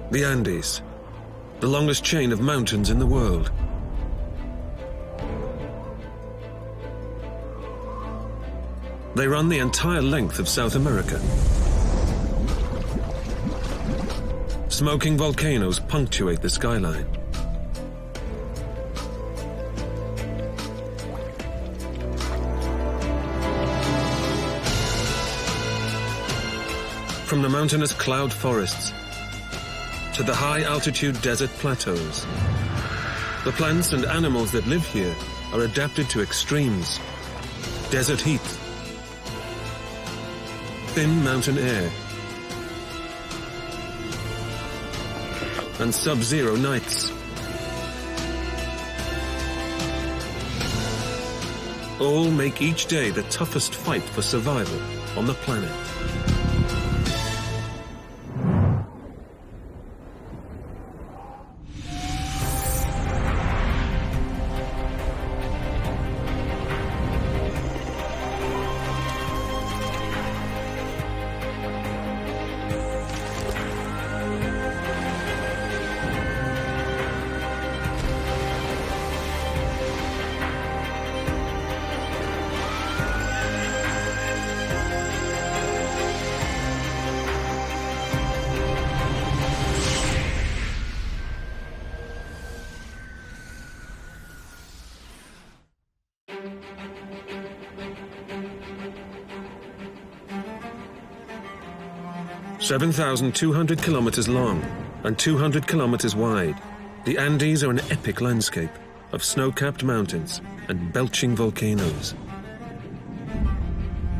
The Andes, the longest chain of mountains in the world. They run the entire length of South America. Smoking volcanoes punctuate the skyline. From the mountainous cloud forests to the high-altitude desert plateaus, the plants and animals that live here are adapted to extremes: desert heat, thin mountain air, and sub-zero nights. All make each day the toughest fight for survival on the planet. (7,200 kilometers long and 200 kilometers wide), the Andes are an epic landscape of snow-capped mountains and belching volcanoes.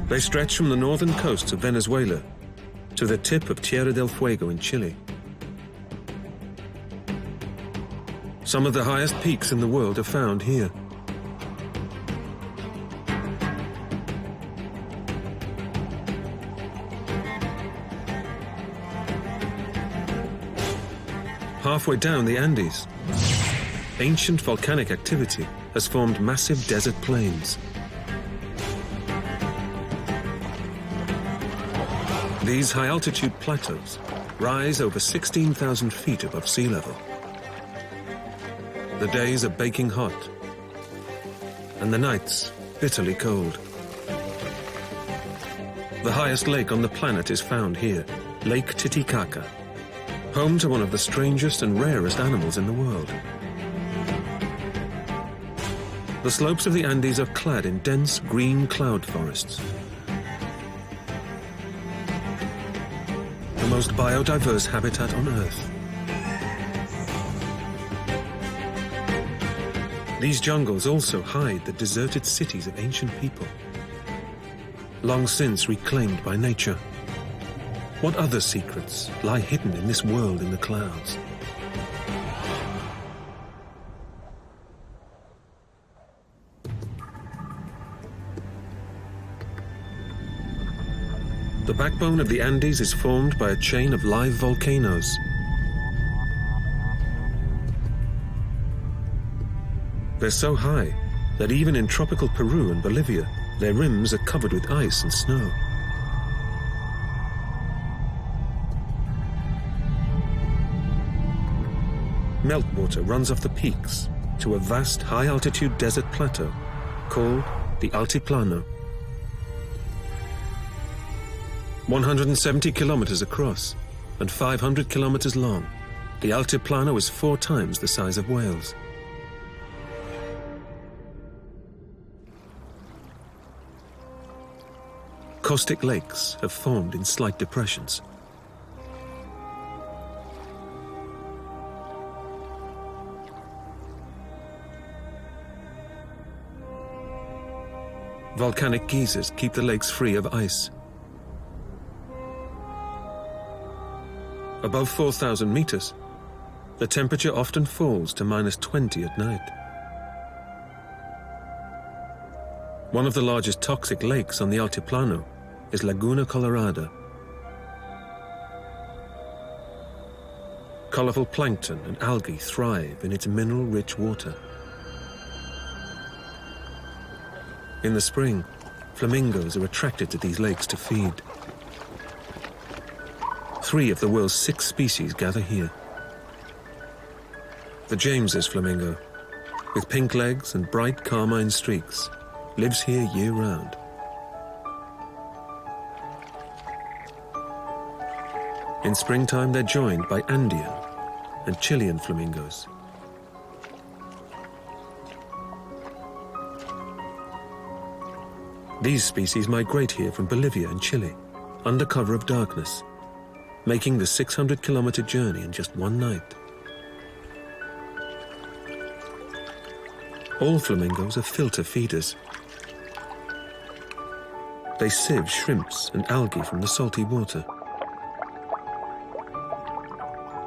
They stretch from the northern coasts of Venezuela to the tip of Tierra del Fuego in Chile. Some of the highest peaks in the world are found here. Halfway down the Andes, ancient volcanic activity has formed massive desert plains. These high-altitude plateaus rise over 16,000 feet above sea level. The days are baking hot, and the nights bitterly cold. The highest lake on the planet is found here, Lake Titicaca, home to one of the strangest and rarest animals in the world. The slopes of the Andes are clad in dense green cloud forests. The most biodiverse habitat on Earth. These jungles also hide the deserted cities of ancient people, long since reclaimed by nature. What other secrets lie hidden in this world in the clouds? The backbone of the Andes is formed by a chain of live volcanoes. They're so high that even in tropical Peru and Bolivia, their rims are covered with ice and snow. Meltwater runs off the peaks to a vast high-altitude desert plateau called the altiplano. 170 kilometers across and 500 kilometers long, the altiplano is 4 times the size of Wales. Caustic lakes have formed in slight depressions. Volcanic geysers keep the lakes free of ice. Above 4,000 meters, the temperature often falls to -20 at night. One of the largest toxic lakes on the altiplano is Laguna Colorada. Colorful plankton and algae thrive in its mineral-rich water. In the spring, flamingos are attracted to these lakes to feed. 3 of the world's 6 species gather here. The James's flamingo, with pink legs and bright carmine streaks, lives here year-round. In springtime, they're joined by Andean and Chilean flamingos. These species migrate here from Bolivia and Chile, under cover of darkness, making the 600-kilometer journey in just one night. All flamingos are filter feeders. They sieve shrimps and algae from the salty water.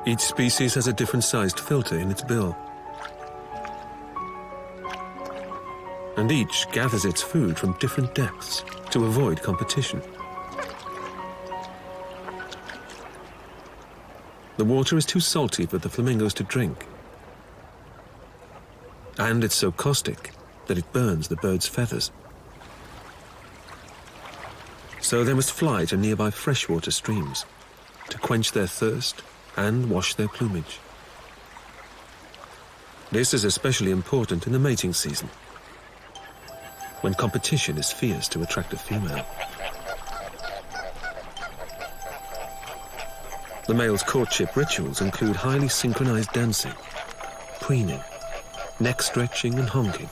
Each species has a different-sized filter in its bill. And each gathers its food from different depths to avoid competition. The water is too salty for the flamingos to drink. And it's so caustic that it burns the birds' feathers. So they must fly to nearby freshwater streams to quench their thirst and wash their plumage. This is especially important in the mating season, when competition is fierce to attract a female. The male's courtship rituals include highly synchronized dancing, preening, neck stretching and honking.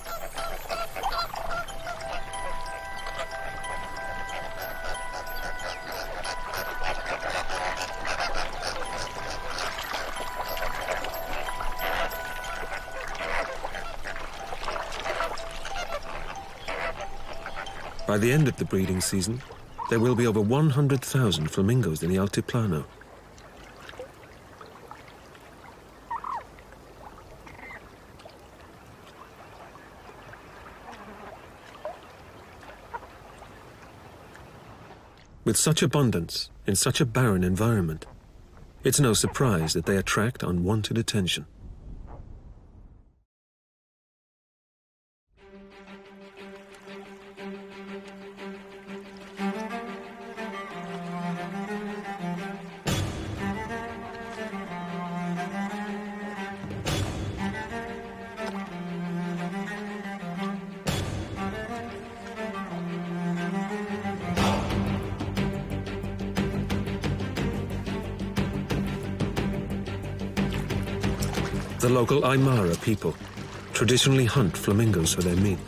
By the end of the breeding season, there will be over 100,000 flamingos in the altiplano. With such abundance, in such a barren environment, it's no surprise that they attract unwanted attention. The local Aymara people traditionally hunt flamingos for their meat.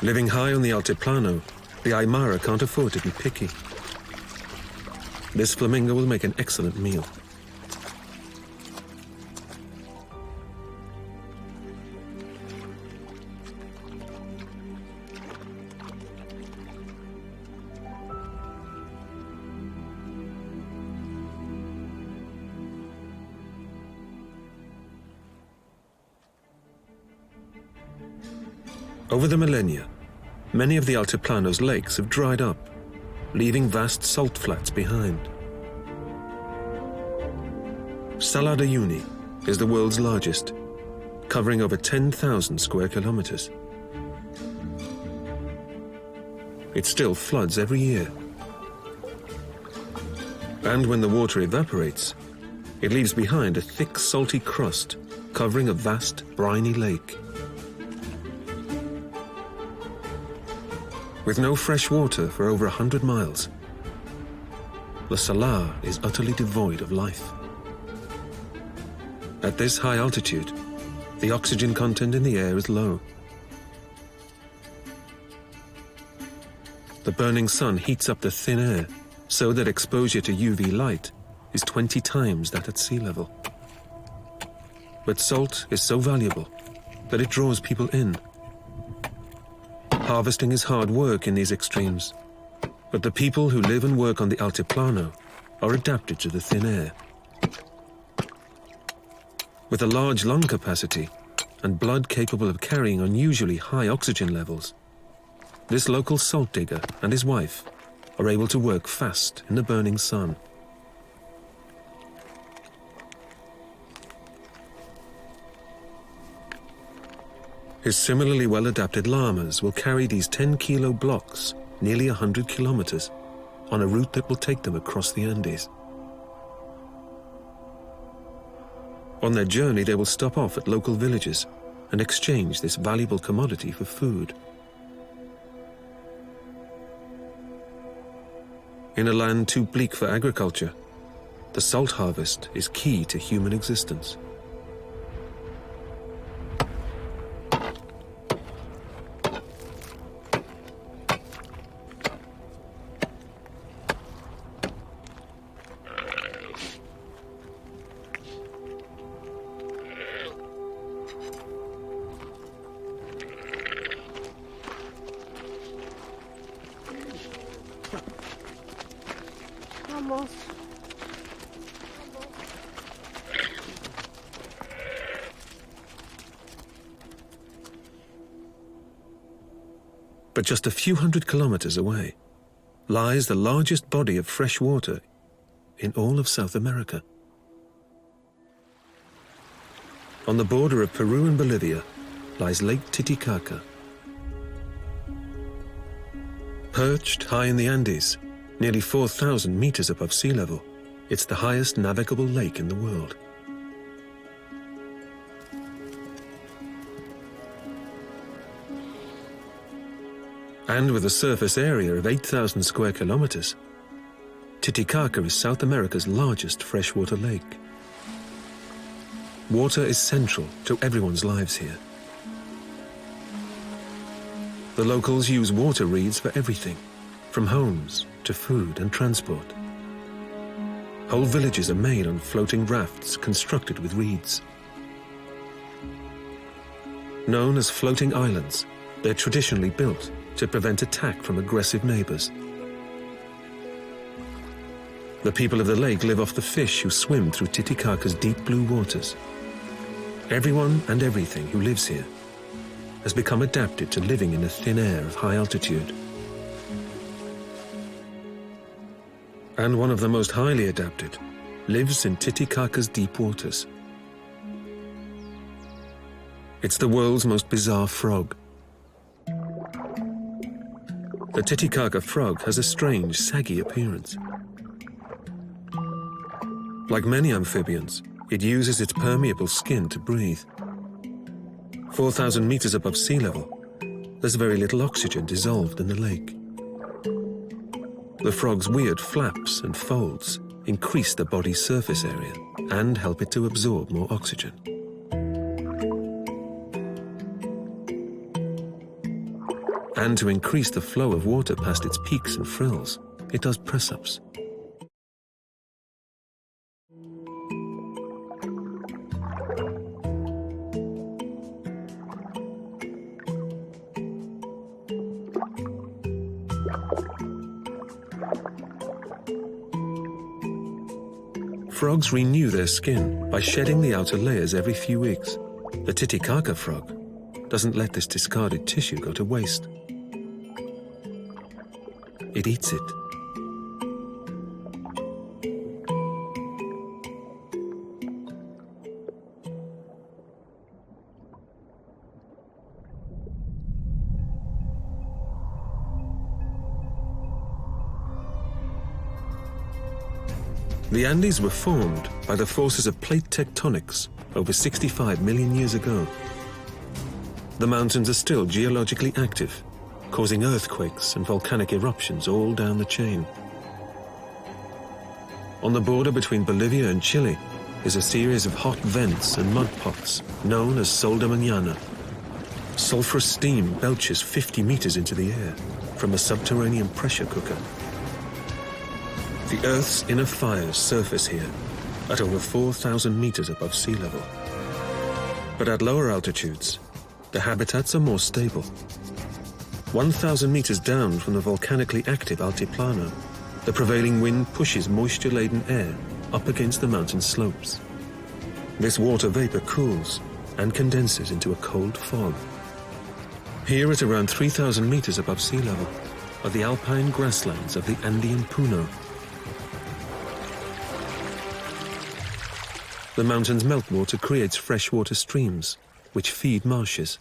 Living high on the altiplano, the Aymara can't afford to be picky. This flamingo will make an excellent meal. Over the millennia, many of the altiplano's lakes have dried up, leaving vast salt flats behind. Salar de Uyuni is the world's largest, covering over 10,000 square kilometers. It still floods every year. And when the water evaporates, it leaves behind a thick, salty crust covering a vast, briny lake. With no fresh water for over 100 miles, the Salar is utterly devoid of life. At this high altitude, the oxygen content in the air is low. The burning sun heats up the thin air so that exposure to UV light is 20 times that at sea level. But salt is so valuable that it draws people in. Harvesting is hard work in these extremes, but the people who live and work on the altiplano are adapted to the thin air. With a large lung capacity and blood capable of carrying unusually high oxygen levels, this local salt digger and his wife are able to work fast in the burning sun. His similarly well-adapted llamas will carry these 10-kilo blocks nearly 100 kilometers on a route that will take them across the Andes. On their journey, they will stop off at local villages and exchange this valuable commodity for food. In a land too bleak for agriculture, the salt harvest is key to human existence. But just a few hundred kilometers away lies the largest body of fresh water in all of South America. On the border of Peru and Bolivia lies Lake Titicaca. Perched high in the Andes, nearly 4,000 meters above sea level, it's the highest navigable lake in the world. And with a surface area of 8,000 square kilometers, Titicaca is South America's largest freshwater lake. Water is central to everyone's lives here. The locals use water reeds for everything, from homes to food and transport. Whole villages are made on floating rafts constructed with reeds. Known as floating islands, they're traditionally built to prevent attack from aggressive neighbors. The people of the lake live off the fish who swim through Titicaca's deep blue waters. Everyone and everything who lives here has become adapted to living in the thin air of high altitude. And one of the most highly adapted lives in Titicaca's deep waters. It's the world's most bizarre frog. The Titicaca frog has a strange, saggy appearance. Like many amphibians, it uses its permeable skin to breathe. 4,000 meters above sea level, there's very little oxygen dissolved in the lake. The frog's weird flaps and folds increase the body's surface area and help it to absorb more oxygen. And to increase the flow of water past its peaks and frills, it does press-ups. Frogs renew their skin by shedding the outer layers every few weeks. The Titicaca frog doesn't let this discarded tissue go to waste. It eats it. The Andes were formed by the forces of plate tectonics over 65 million years ago. The mountains are still geologically active, causing earthquakes and volcanic eruptions all down the chain. On the border between Bolivia and Chile is a series of hot vents and mud pots known as Sol de Mañana. Sulfurous steam belches 50 meters into the air from a subterranean pressure cooker. The Earth's inner fires surface here at over 4,000 meters above sea level. But at lower altitudes, the habitats are more stable. 1,000 meters down from the volcanically active altiplano, the prevailing wind pushes moisture-laden air up against the mountain slopes. This water vapor cools and condenses into a cold fog. Here at around 3,000 meters above sea level are the alpine grasslands of the Andean Puna. The mountain's meltwater creates freshwater streams, which feed marshes.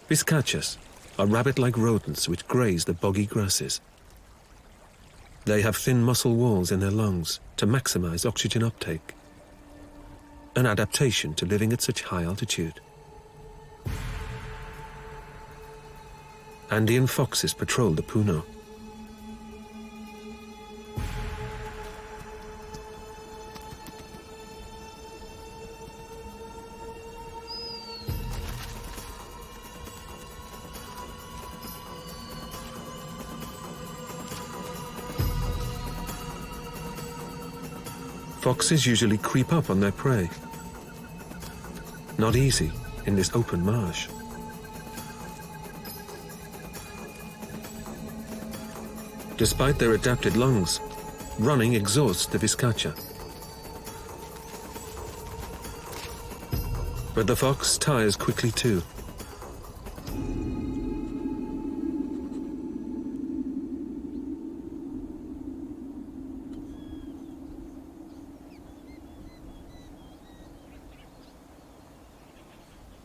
Vizcachas are rabbit-like rodents which graze the boggy grasses. They have thin muscle walls in their lungs to maximize oxygen uptake, an adaptation to living at such high altitude. Andean foxes patrol the Puno. Foxes usually creep up on their prey. Not easy in this open marsh. Despite their adapted lungs, running exhausts the vizcacha. But the fox tires quickly too.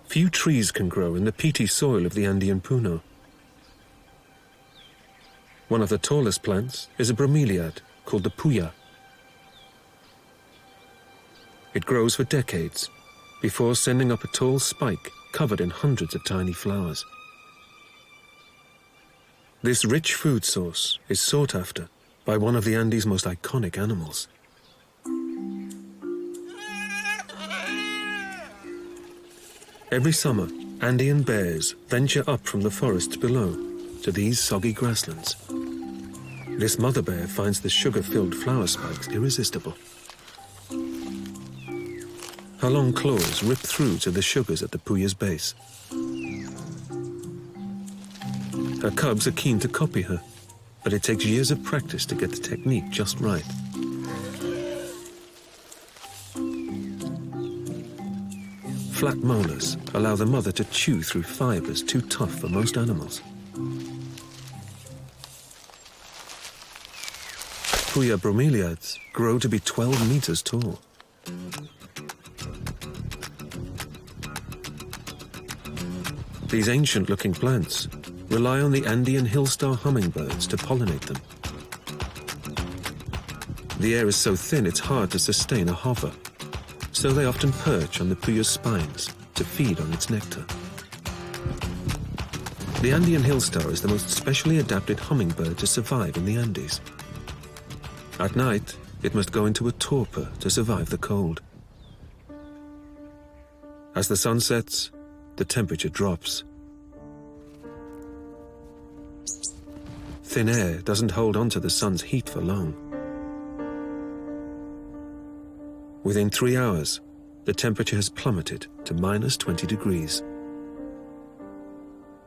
Few trees can grow in the peaty soil of the Andean Puno. One of the tallest plants is a bromeliad called the puya. It grows for decades before sending up a tall spike covered in hundreds of tiny flowers. This rich food source is sought after by one of the Andes' most iconic animals. Every summer, Andean bears venture up from the forests below to these soggy grasslands. This mother bear finds the sugar-filled flower spikes irresistible. Her long claws rip through to the sugars at the puya's base. Her cubs are keen to copy her, but it takes years of practice to get the technique just right. Flat molars allow the mother to chew through fibers too tough for most animals. Puya bromeliads grow to be 12 meters tall. These ancient-looking plants rely on the Andean hill-star hummingbirds to pollinate them. The air is so thin it's hard to sustain a hover, so they often perch on the puya's spines to feed on its nectar. The Andean hill-star is the most specially adapted hummingbird to survive in the Andes. At night, it must go into a torpor to survive the cold. As the sun sets, the temperature drops. Thin air doesn't hold on to the sun's heat for long. Within 3 hours, the temperature has plummeted to minus 20 degrees.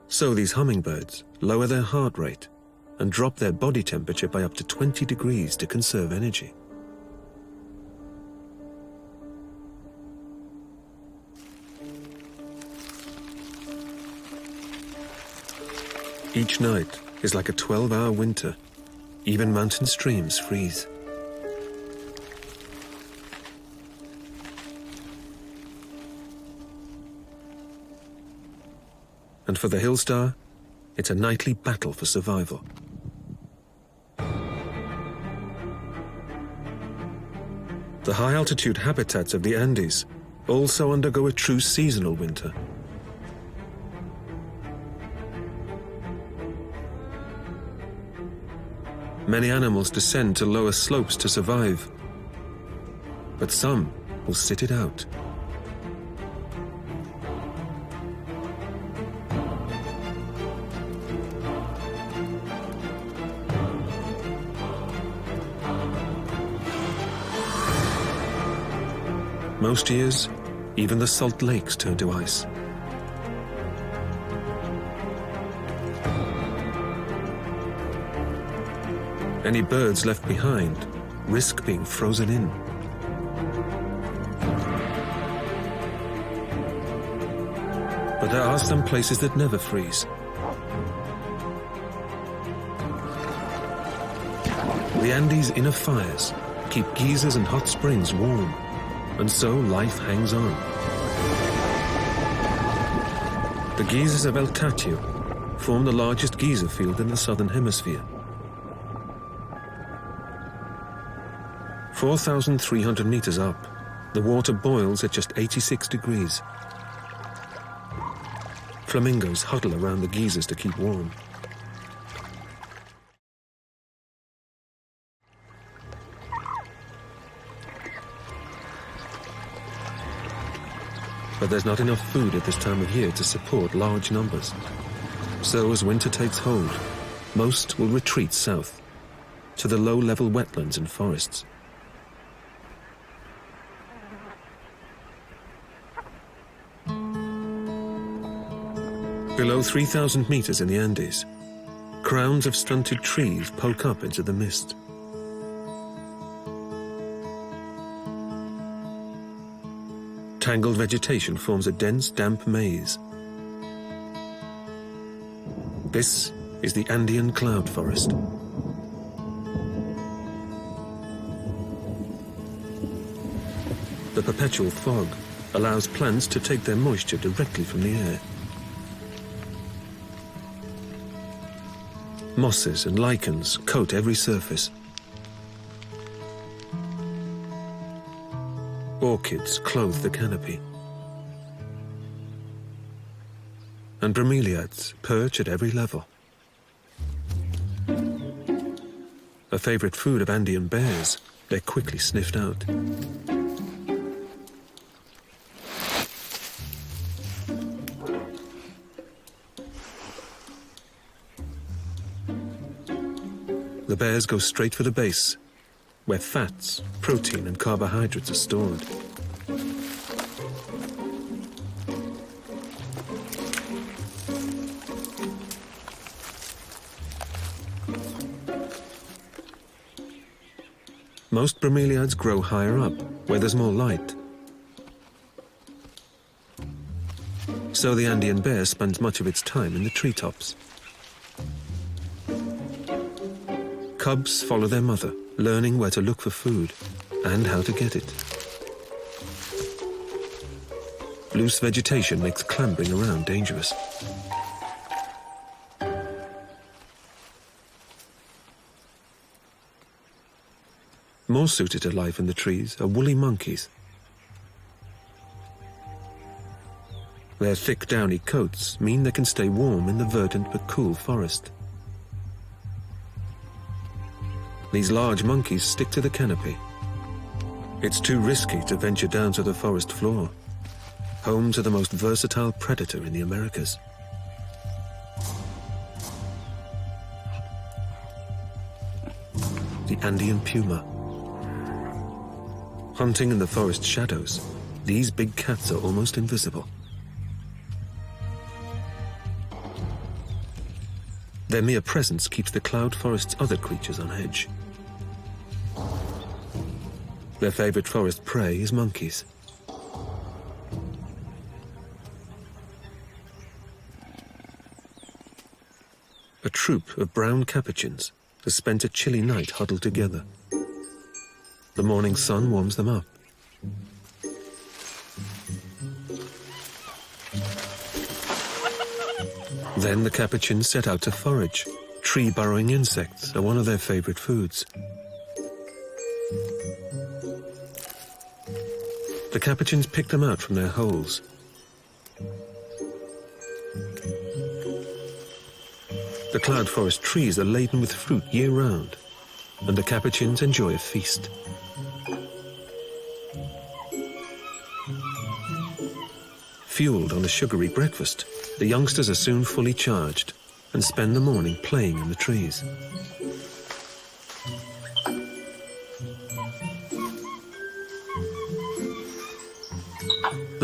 So these hummingbirds lower their heart rate and drop their body temperature by up to 20 degrees to conserve energy. Each night is like a 12-hour winter. Even mountain streams freeze. And for the hill-star, it's a nightly battle for survival. The high-altitude habitats of the Andes also undergo a true seasonal winter. Many animals descend to lower slopes to survive, but some will sit it out. Most years, even the salt lakes turn to ice. Any birds left behind risk being frozen in. But there are some places that never freeze. The Andes' inner fires keep geysers and hot springs warm, and so life hangs on. The geysers of El Tatio form the largest geyser field in the southern hemisphere. 4,300 meters up, the water boils at just 86 degrees. Flamingos huddle around the geysers to keep warm. But there's not enough food at this time of year to support large numbers. So as winter takes hold, most will retreat south, to the low-level wetlands and forests. Below 3,000 meters in the Andes, crowns of stunted trees poke up into the mist. Tangled vegetation forms a dense, damp maze. This is the Andean cloud forest. The perpetual fog allows plants to take their moisture directly from the air. Mosses and lichens coat every surface. Orchids clothe the canopy. And bromeliads perch at every level. A favorite food of Andean bears, they're quickly sniffed out. The bears go straight for the base, where fats, protein, and carbohydrates are stored. Most bromeliads grow higher up, where there's more light. So the Andean bear spends much of its time in the treetops. Cubs follow their mother, learning where to look for food and how to get it. Loose vegetation makes clambering around dangerous. More suited to life in the trees are woolly monkeys. Their thick, downy coats mean they can stay warm in the verdant but cool forest. These large monkeys stick to the canopy. It's too risky to venture down to the forest floor, home to the most versatile predator in the Americas. The Andean Puma. Hunting in the forest shadows, these big cats are almost invisible. Their mere presence keeps the cloud forest's other creatures on edge. Their favorite forest prey is monkeys. A troop of brown capuchins has spent a chilly night huddled together. The morning sun warms them up. Then the capuchins set out to forage. Tree-burrowing insects are one of their favorite foods. the capuchins pick them out from their holes. The cloud forest trees are laden with fruit year-round, and the capuchins enjoy a feast. Fueled on a sugary breakfast, the youngsters are soon fully charged and spend the morning playing in the trees.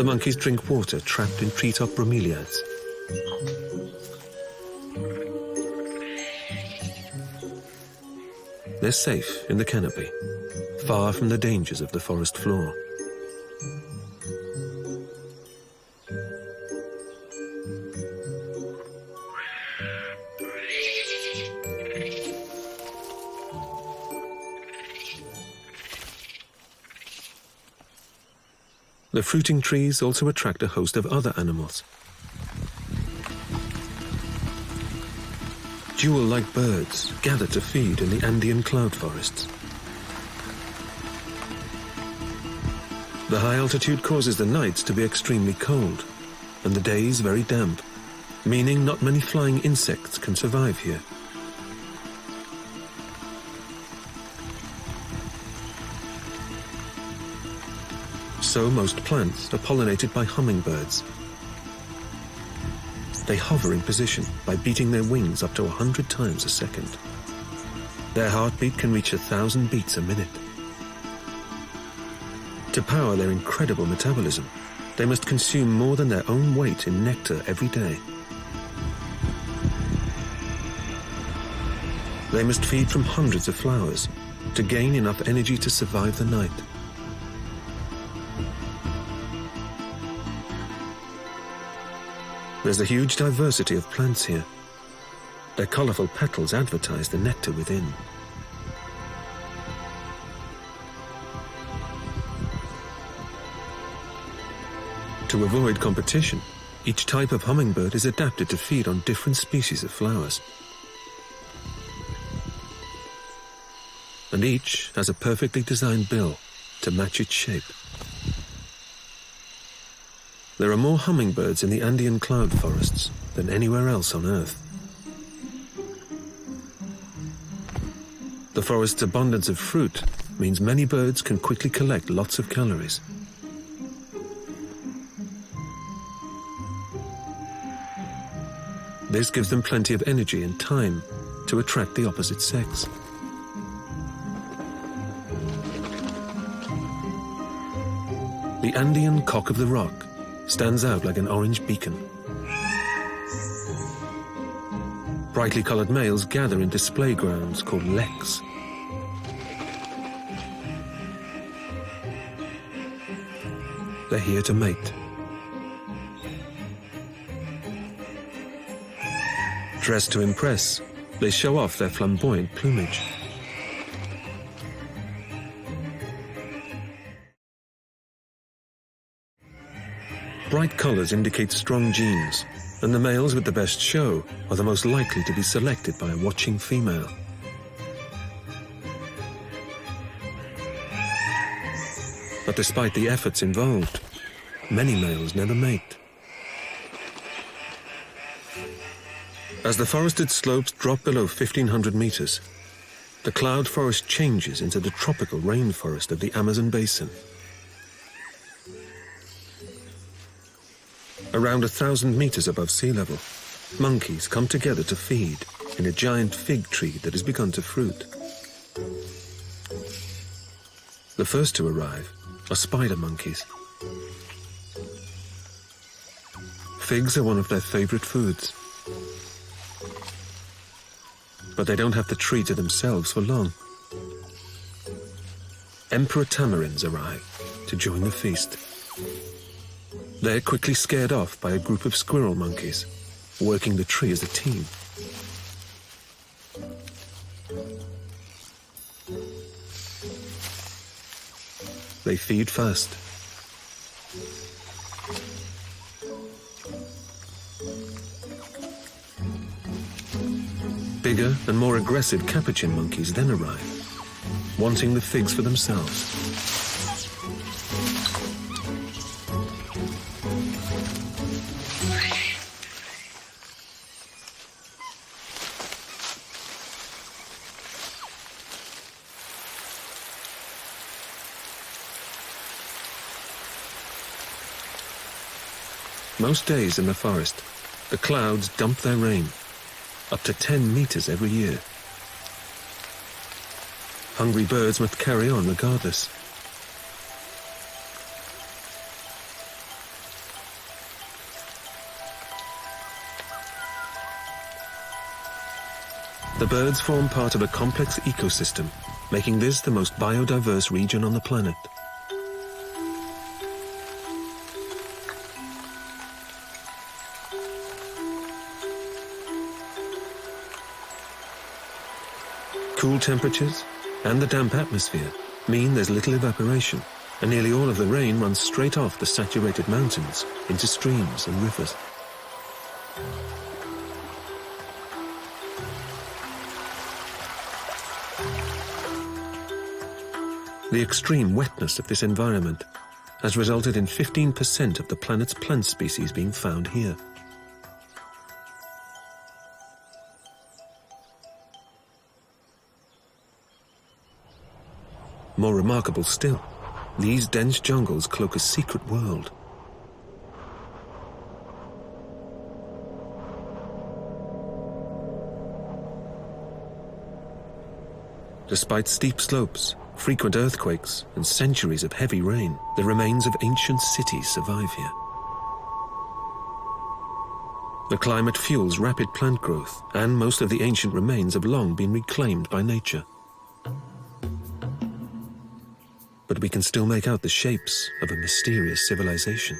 The monkeys drink water trapped in treetop bromeliads. They're safe in the canopy, far from the dangers of the forest floor. The fruiting trees also attract a host of other animals. Jewel-like birds gather to feed in the Andean cloud forests. The high altitude causes the nights to be extremely cold and the days very damp, meaning not many flying insects can survive here. So most plants are pollinated by hummingbirds. They hover in position by beating their wings up to 100 times a second. Their heartbeat can reach 1,000 beats a minute. To power their incredible metabolism, they must consume more than their own weight in nectar every day. They must feed from hundreds of flowers to gain enough energy to survive the night. There's a huge diversity of plants here. Their colorful petals advertise the nectar within. To avoid competition, each type of hummingbird is adapted to feed on different species of flowers. And each has a perfectly designed bill to match its shape. There are more hummingbirds in the Andean cloud forests than anywhere else on Earth. The forest's abundance of fruit means many birds can quickly collect lots of calories. This gives them plenty of energy and time to attract the opposite sex. The Andean cock of the rock stands out like an orange beacon. Brightly colored males gather in display grounds called leks. They're here to mate. Dressed to impress, they show off their flamboyant plumage. Bright colors indicate strong genes, and the males with the best show are the most likely to be selected by a watching female. But despite the efforts involved, many males never mate. As the forested slopes drop below 1,500 meters, the cloud forest changes into the tropical rainforest of the Amazon basin. Around 1,000 meters above sea level, monkeys come together to feed in a giant fig tree that has begun to fruit. The first to arrive are spider monkeys. Figs are one of their favorite foods. But they don't have the tree to themselves for long. Emperor tamarins arrive to join the feast. They're quickly scared off by a group of squirrel monkeys, working the tree as a team. They feed fast. Bigger and more aggressive capuchin monkeys then arrive, wanting the figs for themselves. Most days in the forest, the clouds dump their rain, up to 10 meters every year. Hungry birds must carry on regardless. The birds form part of a complex ecosystem, making this the most biodiverse region on the planet. Cool temperatures and the damp atmosphere mean there's little evaporation, and nearly all of the rain runs straight off the saturated mountains into streams and rivers. The extreme wetness of this environment has resulted in 15% of the planet's plant species being found here. More remarkable still, these dense jungles cloak a secret world. Despite steep slopes, frequent earthquakes, and centuries of heavy rain, the remains of ancient cities survive here. The climate fuels rapid plant growth, and most of the ancient remains have long been reclaimed by nature. But we can still make out the shapes of a mysterious civilization.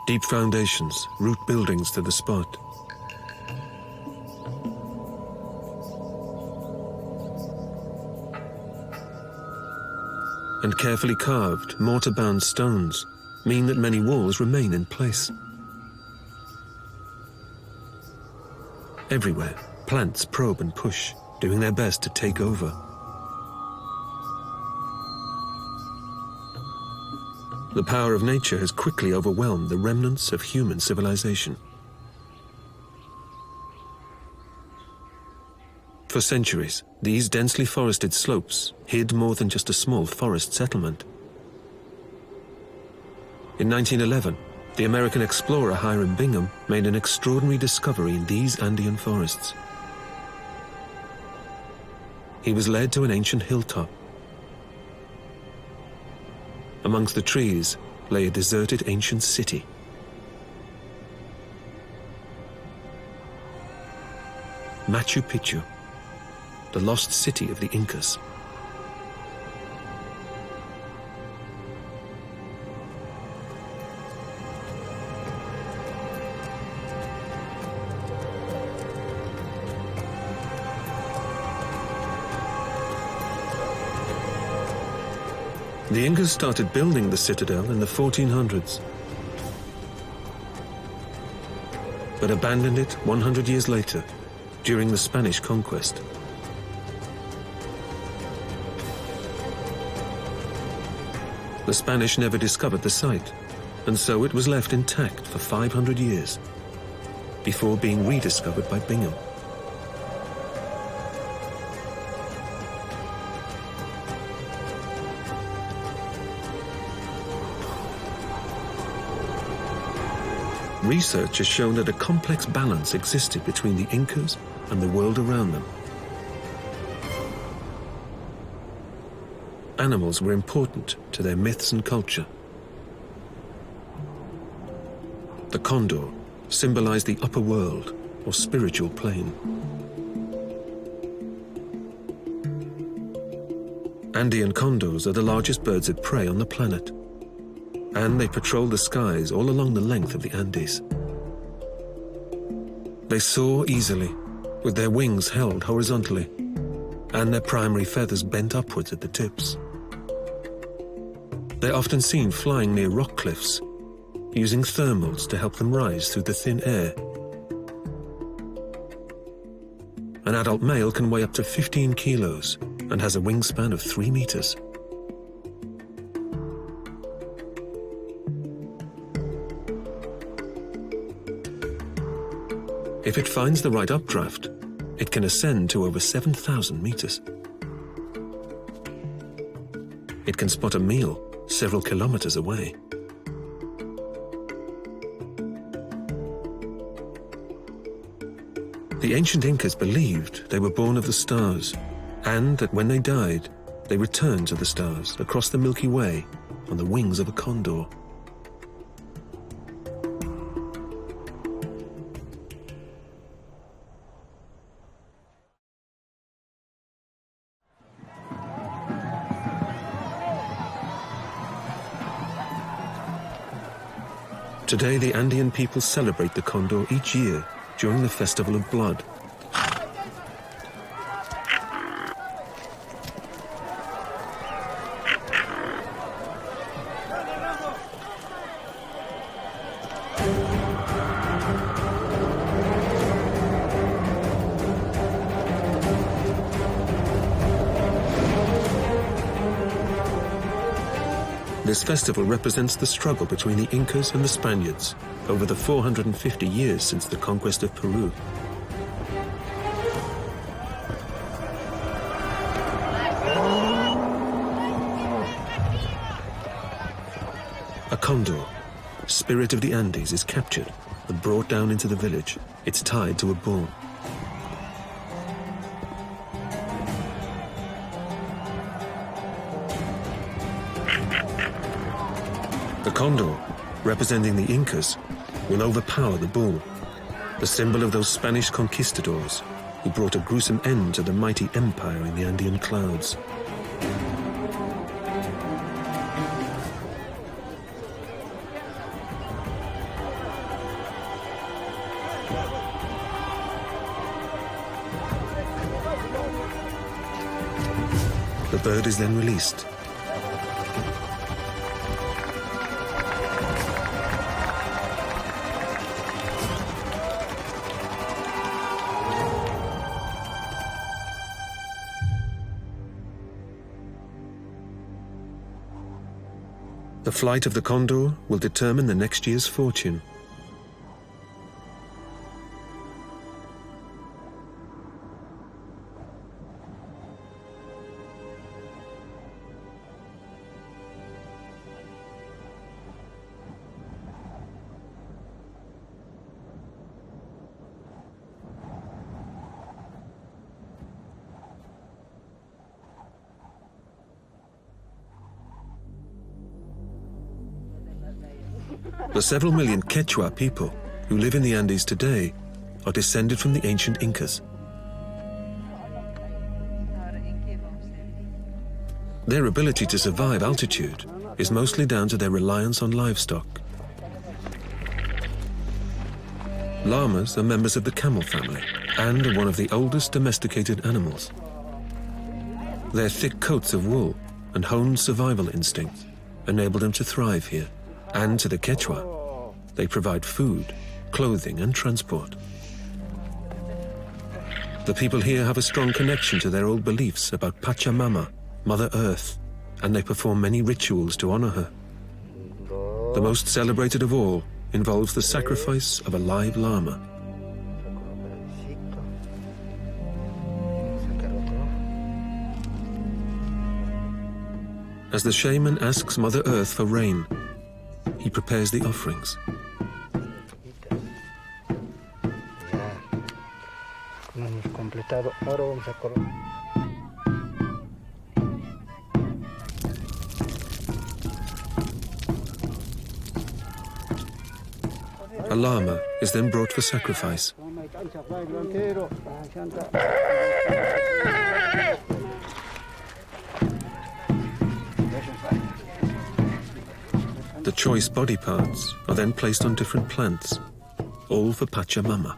Deep foundations root buildings to the spot. And carefully carved, mortar-bound stones mean that many walls remain in place. Everywhere, plants probe and push, doing their best to take over. The power of nature has quickly overwhelmed the remnants of human civilization. For centuries, these densely forested slopes hid more than just a small forest settlement. In 1911, the American explorer Hiram Bingham made an extraordinary discovery in these Andean forests. He was led to an ancient hilltop. Amongst the trees lay a deserted ancient city. Machu Picchu, the lost city of the Incas. The Incas started building the citadel in the 1400s, but abandoned it 100 years later during the Spanish conquest. The Spanish never discovered the site, and so it was left intact for 500 years before being rediscovered by Bingham. Research has shown that a complex balance existed between the Incas and the world around them. Animals were important to their myths and culture. The condor symbolized the upper world or spiritual plane. Andean condors are the largest birds of prey on the planet, and they patrol the skies all along the length of the Andes. They soar easily, with their wings held horizontally, and their primary feathers bent upwards at the tips. They're often seen flying near rock cliffs, using thermals to help them rise through the thin air. An adult male can weigh up to 15 kilos and has a wingspan of 3 meters. If it finds the right updraft, it can ascend to over 7,000 meters. It can spot a meal several kilometers away. The ancient Incas believed they were born of the stars, and that when they died, they returned to the stars across the Milky Way on the wings of a condor. Today, the Andean people celebrate the condor each year during the Festival of Blood. This festival represents the struggle between the Incas and the Spaniards over the 450 years since the conquest of Peru. A condor, spirit of the Andes, is captured and brought down into the village. It's tied to a bull. The condor, representing the Incas, will overpower the bull, the symbol of those Spanish conquistadors who brought a gruesome end to the mighty empire in the Andean clouds. The bird is then released. The flight of the condor will determine the next year's fortune. The several million Quechua people who live in the Andes today are descended from the ancient Incas. Their ability to survive altitude is mostly down to their reliance on livestock. Llamas are members of the camel family and are one of the oldest domesticated animals. Their thick coats of wool and honed survival instincts enable them to thrive here. And to the Quechua, they provide food, clothing, and transport. The people here have a strong connection to their old beliefs about Pachamama, Mother Earth, and they perform many rituals to honor her. The most celebrated of all involves the sacrifice of a live llama. As the shaman asks Mother Earth for rain, he prepares the offerings. A llama is then brought for sacrifice. The choice body parts are then placed on different plants, all for Pachamama.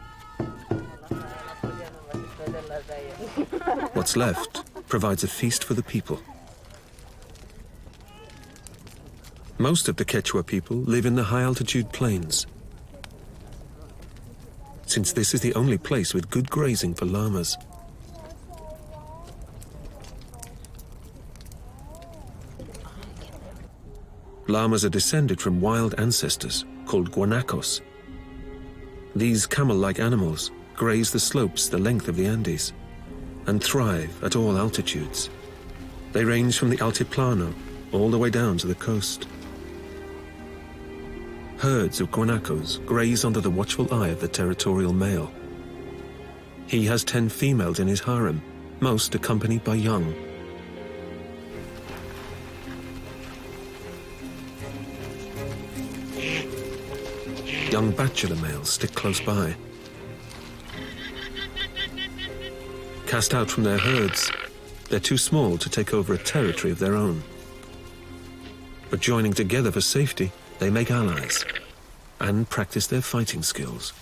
What's left provides a feast for the people. Most of the Quechua people live in the high-altitude plains, since this is the only place with good grazing for llamas. Llamas are descended from wild ancestors called guanacos. These camel-like animals graze the slopes the length of the Andes and thrive at all altitudes. They range from the altiplano all the way down to the coast. Herds of guanacos graze under the watchful eye of the territorial male. He has 10 females in his harem, most accompanied by young. Young bachelor males stick close by. Cast out from their herds, they're too small to take over a territory of their own. But joining together for safety, they make allies and practice their fighting skills.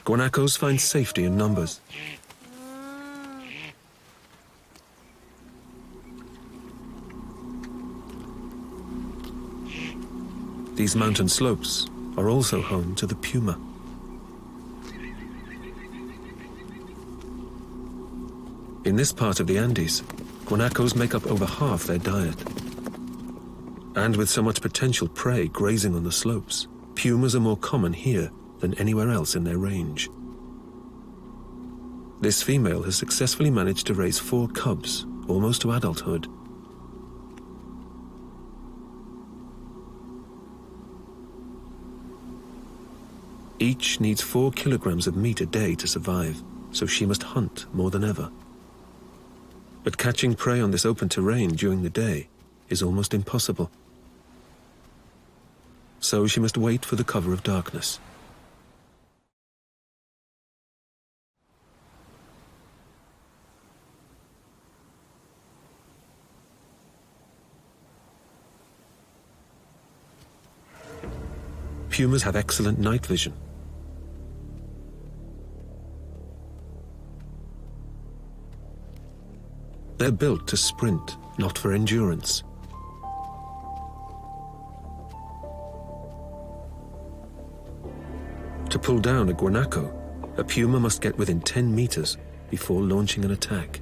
Guanacos find safety in numbers. These mountain slopes are also home to the puma. In this part of the Andes, guanacos make up over half their diet. And with so much potential prey grazing on the slopes, pumas are more common here than anywhere else in their range. This female has successfully managed to raise 4 cubs, almost to adulthood. Each needs 4 kilograms of meat a day to survive, so she must hunt more than ever. But catching prey on this open terrain during the day is almost impossible. So she must wait for the cover of darkness. Pumas have excellent night vision. They're built to sprint, not for endurance. To pull down a guanaco, a puma must get within 10 meters before launching an attack.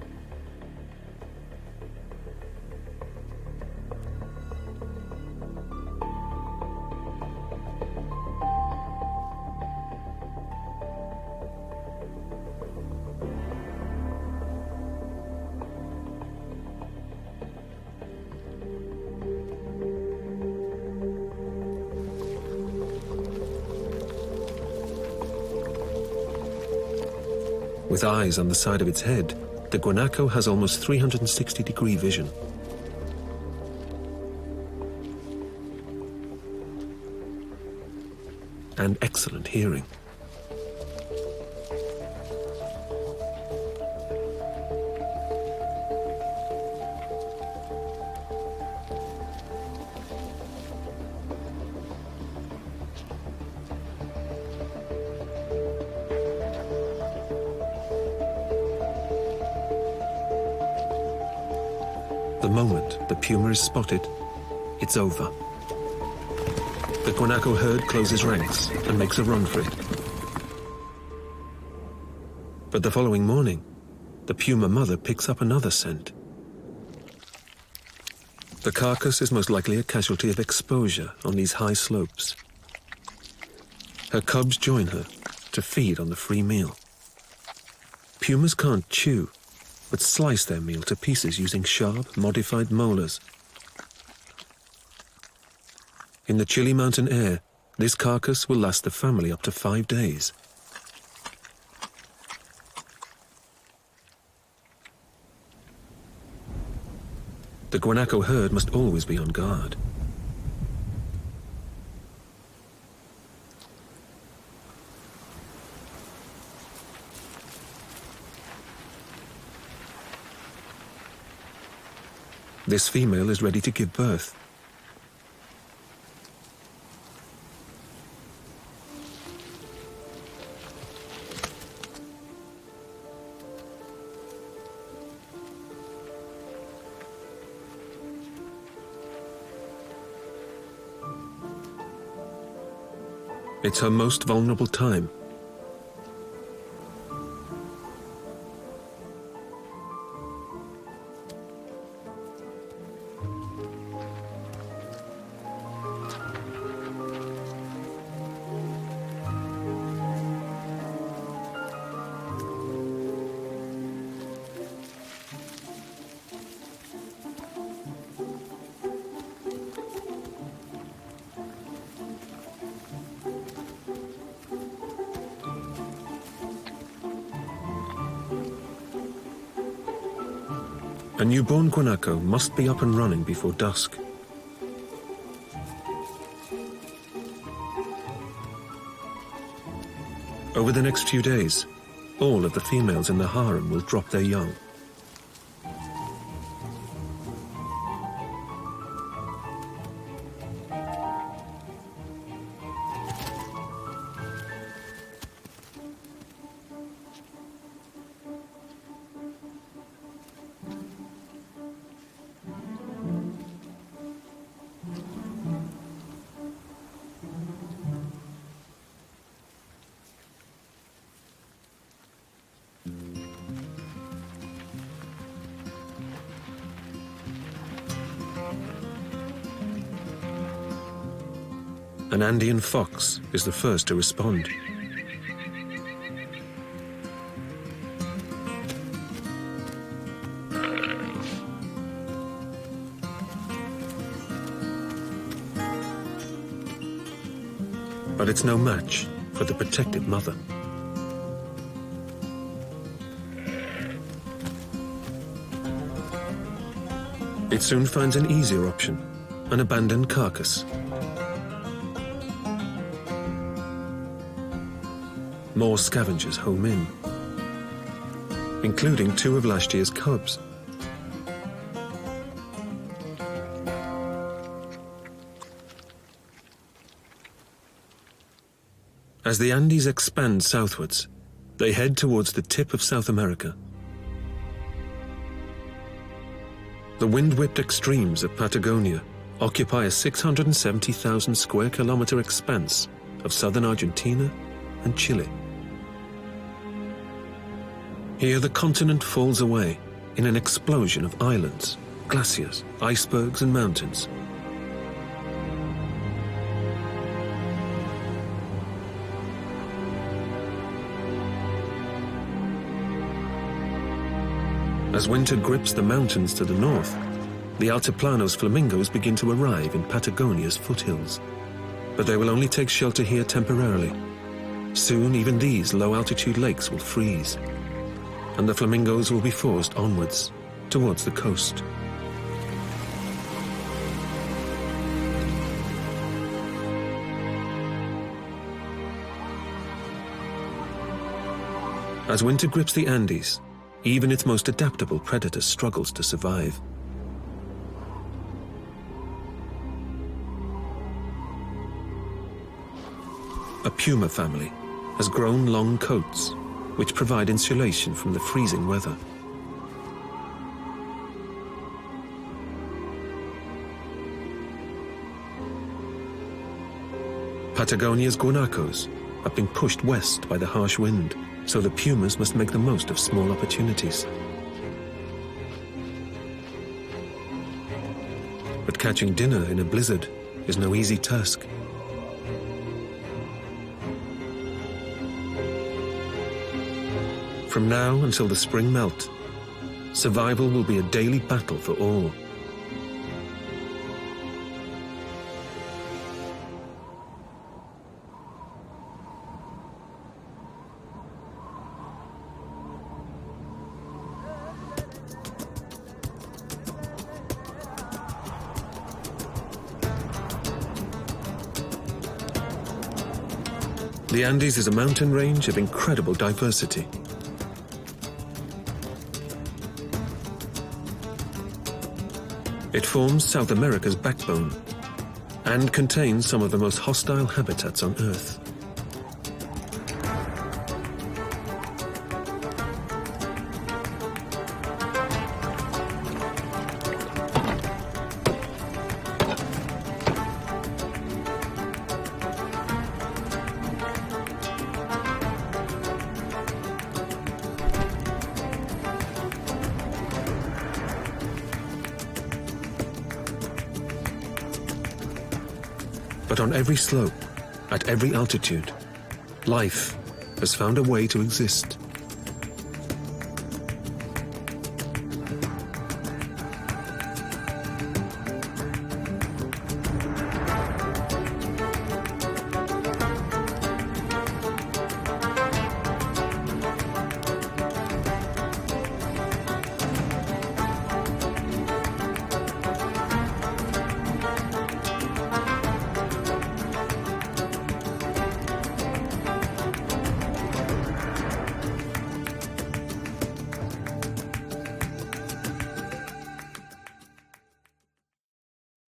With eyes on the side of its head, the guanaco has almost 360-degree vision. And excellent hearing. The moment the puma is spotted, it's over. The guanaco herd closes ranks and makes a run for it. But the following morning, the puma mother picks up another scent. The carcass is most likely a casualty of exposure on these high slopes. Her cubs join her to feed on the free meal. Pumas can't chew, but slice their meal to pieces using sharp, modified molars. In the chilly mountain air, this carcass will last the family up to 5 days. The guanaco herd must always be on guard. This female is ready to give birth. It's her most vulnerable time. A newborn guanaco must be up and running before dusk. Over the next few days, all of the females in the harem will drop their young. An Andean fox is the first to respond. But it's no match for the protected mother. It soon finds an easier option, an abandoned carcass. More scavengers home in, including 2 of last year's cubs. As the Andes expand southwards, they head towards the tip of South America. The wind-whipped extremes of Patagonia occupy a 670,000 square kilometer expanse of southern Argentina and Chile. Here the continent falls away in an explosion of islands, glaciers, icebergs and mountains. As winter grips the mountains to the north, the altiplano's flamingos begin to arrive in Patagonia's foothills. But they will only take shelter here temporarily. Soon even these low-altitude lakes will freeze, and the flamingos will be forced onwards, towards the coast. As winter grips the Andes, even its most adaptable predator struggles to survive. A Puma family has grown long coats, which provide insulation from the freezing weather. Patagonia's guanacos have been pushed west by the harsh wind, so the pumas must make the most of small opportunities. But catching dinner in a blizzard is no easy task. From now until the spring melt, survival will be a daily battle for all. The Andes is a mountain range of incredible diversity. It forms South America's backbone and contains some of the most hostile habitats on Earth. But on every slope, at every altitude, life has found a way to exist.